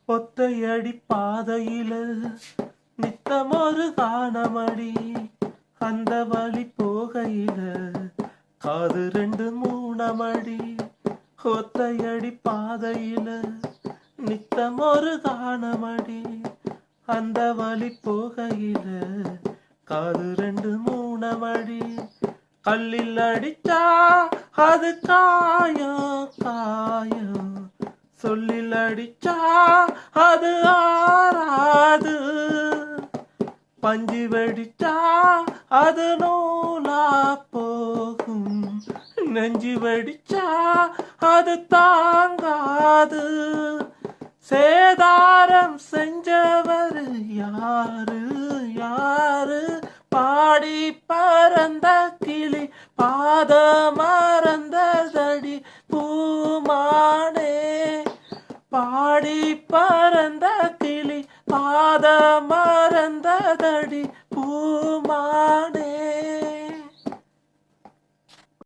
ஒத்தையடி பாதையில நித்தமொரு காணமடி, அந்த வழி போகையில காது ரெண்டு மூணமடி. ஒத்தையடி பாதையில நித்தமொரு காணமடி, அந்த வழி போகையில காது ரெண்டு மூணமடி. கல்லில் அடிச்சா அது காயம் காயம், சொல்லில் அடிச்சா அது ஆறாது. பஞ்சு வெடிச்சா அது நூலா போகும், நெஞ்சு வெடிச்சா அது தாங்காது. சேதாரம் செஞ்சவர் யாரு யாரு, பாடி பறந்த கிளி பாத மறந்ததடி பூமானே. பாடி பறந்த கிளி பாத மறந்ததடி பூமானே.